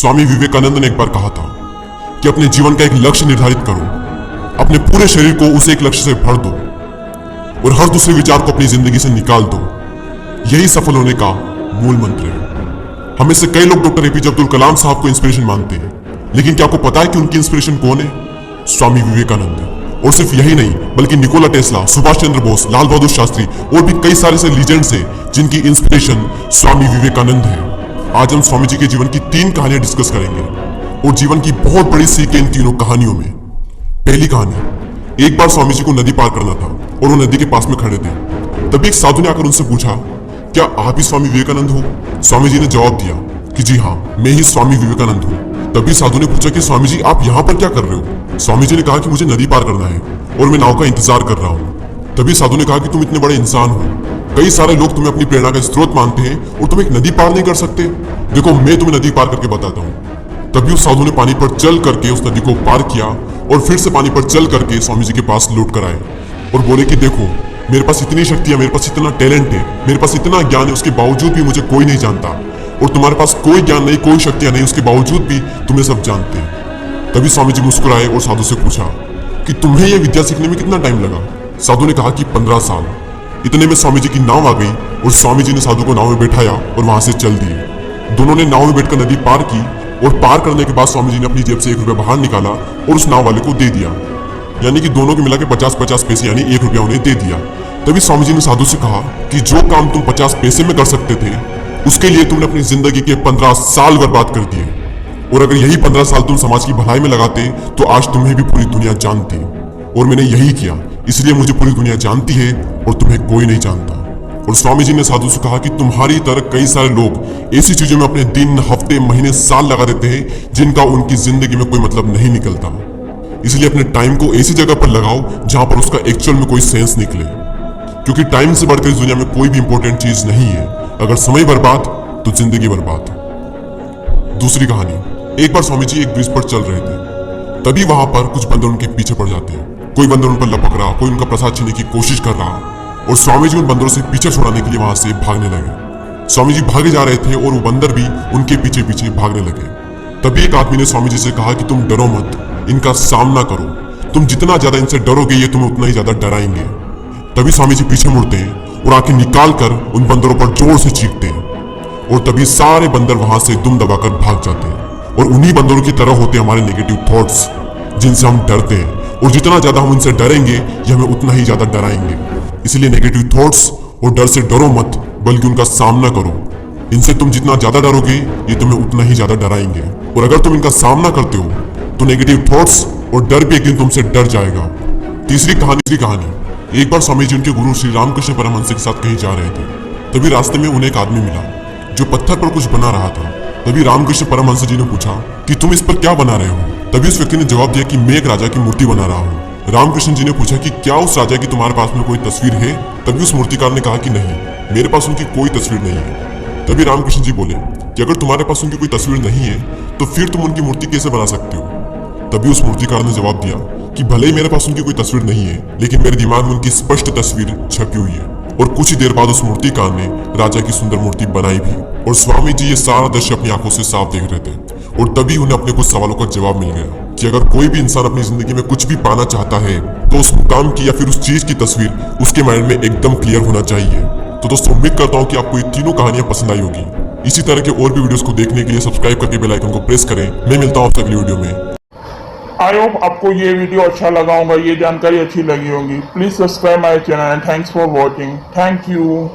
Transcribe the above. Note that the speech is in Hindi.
स्वामी विवेकानंद ने एक बार कहा था कि अपने जीवन का एक लक्ष्य निर्धारित करो, अपने पूरे शरीर को उस एक लक्ष्य से भर दो और हर दूसरे विचार को अपनी जिंदगी से निकाल दो। यही सफल होने का मूल मंत्र है। हमें से कई लोग डॉक्टर एपीजे अब्दुल कलाम साहब को इंस्पिरेशन मानते हैं, लेकिन क्या आपको पता है कि उनकी इंस्पिरेशन कौन है? स्वामी विवेकानंद। और सिर्फ यही नहीं, बल्कि निकोला टेस्ला, सुभाष चंद्र बोस, लाल बहादुर शास्त्री और भी कई सारे से लीजेंड्स हैं जिनकी इंस्पिरेशन स्वामी विवेकानंद है। आज हम स्वामी जी के जीवन की 3 कहानियां डिस्कस करेंगे और जीवन की बहुत बड़ी सीख है इन तीनों कहानियों में। पहली कहानी, एक बार स्वामी जी को नदी पार करना था और वो नदी के पास में खड़े थे। तभी एक साधु ने आकर उनसे पूछा, क्या आप ही स्वामी विवेकानंद हो? स्वामी जी ने जवाब दिया कि जी हाँ, मैं ही स्वामी विवेकानंद हूँ। तभी साधु ने पूछा कि स्वामी जी आप यहाँ पर क्या कर रहे हो? स्वामी जी ने कहा कि मुझे नदी पार करना है और मैं नाव का इंतजार कर रहा हूँ। तभी साधु ने कहा कि तुम इतने बड़े इंसान हो, कई सारे लोग तुम्हें अपनी प्रेरणा का स्रोत मानते हैं और तुम एक नदी पार नहीं कर सकते। देखो मैं तुम्हें नदी पार करके बताता हूँ। तभी उस साधु ने पानी पर चल करके उस नदी को पार किया और फिर से पानी पर चल करके स्वामी जी के पास लौट कर आए और बोले कि देखो मेरे पास इतनी शक्ति है, मेरे पास इतना टैलेंट है, मेरे पास इतना ज्ञान है, उसके बावजूद भी मुझे कोई नहीं जानता। और तुम्हारे पास कोई ज्ञान नहीं, कोई शक्तियां नहीं, उसके बावजूद भी तुम्हें सब जानते हैं। तभी स्वामी जी मुस्कुराए और साधु से पूछा कि तुम्हें यह विद्या सीखने में कितना टाइम लगा? साधु ने कहा कि 15 साल। इतने में स्वामी जी की नाव आ गई और स्वामी जी ने साधु को नाव में बैठाया और वहां से चल दिए। दोनों ने नाव में बैठकर नदी पार की और पार करने के बाद स्वामी जी ने अपनी जेब से 1 रुपया बाहर निकाला और उस नाव वाले को दे दिया। यानी कि दोनों के मिला के 50-50 पैसे यानी 1 रुपया उन्हें दे दिया। तभी स्वामी जी ने साधु से कहा कि जो काम तुम 50 पैसे में कर सकते थे उसके लिए तुमने अपनी जिंदगी के 15 साल बर्बाद कर दिए। और अगर यही 15 साल तुम समाज की भलाई में लगाते तो आज तुम्हें भी पूरी दुनिया जानती। और मैंने यही किया, इसलिए मुझे पूरी दुनिया जानती है और तुम्हें कोई नहीं जानता। और स्वामी जी ने साधु से कहा कि तुम्हारी तरह कई सारे लोग ऐसी चीजों में अपने दिन, हफ्ते, महीने, साल लगा देते हैं जिनका उनकी जिंदगी में कोई मतलब नहीं निकलता। इसलिए अपने टाइम को ऐसी जगह पर लगाओ जहां पर उसका एक्चुअल में कोई सेंस निकले, क्योंकि टाइम से बढ़कर इस दुनिया में कोई भी इंपॉर्टेंट चीज नहीं है। अगर समय बर्बाद तो जिंदगी बर्बाद। दूसरी कहानी, एक बार स्वामी जी एक ब्रिज पर चल रहे थे। तभी वहां पर कुछ बंदर उनके पीछे पड़ जाते हैं। कोई बंदर उन पर लपक रहा, कोई उनका प्रसाद छीनने की कोशिश कर रहा और स्वामी जी उन बंदरों से पीछे छुड़ाने के लिए वहां से भागने लगे। स्वामी जी भागे जा रहे थे और वो बंदर भी उनके पीछे पीछे भागने लगे। तभी एक आदमी ने स्वामी जी से कहा कि तुम डरो मत, इनका सामना करो, तुम जितना ज्यादा इनसे डरोगे ये तुम्हें उतना ही ज्यादा डराएंगे। तभी स्वामी जी पीछे मुड़ते हैं और आंखें निकाल कर उन बंदरों पर जोर से चीखते हैं और तभी सारे बंदर वहां से दुम दबाकर भाग जाते हैं। और उन्हीं बंदरों की तरह होते हैं हमारे नेगेटिव थॉट्स जिनसे हम डरते हैं, और जितना ज्यादा हम इनसे डरेंगे ये हमें उतना ही ज्यादा डराएंगे। इसलिए नेगेटिव थॉट्स और डर से डरो मत, बल्कि उनका सामना करो। इनसे तुम जितना ज्यादा डरोगे ये तुम्हें उतना ही ज्यादा डराएंगे। और अगर तुम इनका सामना करते हो तो नेगेटिव थॉट्स और डर भी एक दिन तुमसे डर जाएगा। तीसरी कहानी, एक बार स्वामी जी उनके गुरु श्री रामकृष्ण परमहंस के साथ कहीं जा रहे थे। तभी रास्ते में उन्हें एक आदमी मिला जो पत्थर पर कुछ बना रहा था। तभी रामकृष्ण परमहंस जी ने पूछा कि तुम इस पर क्या बना रहे हो? तभी उस व्यक्ति ने जवाब दिया कि मैं एक राजा की मूर्ति बना रहा हूँ। रामकृष्ण जी ने पूछा कि क्या उस राजा की तुम्हारे पास में कोई तस्वीर है? तभी उस मूर्तिकार ने कहा कि नहीं, मेरे पास उनकी कोई तस्वीर नहीं है। तभी रामकृष्ण जी बोले कि अगर तुम्हारे पास उनकी कोई तस्वीर नहीं है तो फिर तुम उनकी मूर्ति कैसे बना सकते हो? तभी उस मूर्तिकार ने जवाब दिया कि भले ही मेरे पास उनकी कोई तस्वीर नहीं है, लेकिन मेरे दिमाग में उनकी स्पष्ट तस्वीर छपी हुई है। और कुछ ही देर बाद उस मूर्तिकार ने राजा की सुंदर मूर्ति बनाई भी। और स्वामी जी ये सारा दृश्य अपनी आंखों से साफ देख रहे थे। और तभी उन्हें अपने कुछ सवालों का जवाब मिल गया कि अगर कोई भी इंसान अपनी जिंदगी में कुछ भी पाना चाहता है तो उस मुकाम की या फिर उस चीज की तस्वीर उसके माइंड में एकदम क्लियर होना चाहिए। तो दोस्तों उम्मीद करता हूँ कि आपको ये तीनों कहानियां पसंद आई होगी। इसी तरह के और भी वीडियोस को देखने के लिए सब्सक्राइब करके बेल आइकन को प्रेस करें। मैं मिलता हूँ आपसे अगली वीडियो में। आई होप आपको ये वीडियो अच्छा लगा होगा, ये जानकारी अच्छी लगी होगी। Please subscribe my channel and thanks for watching. Thank you.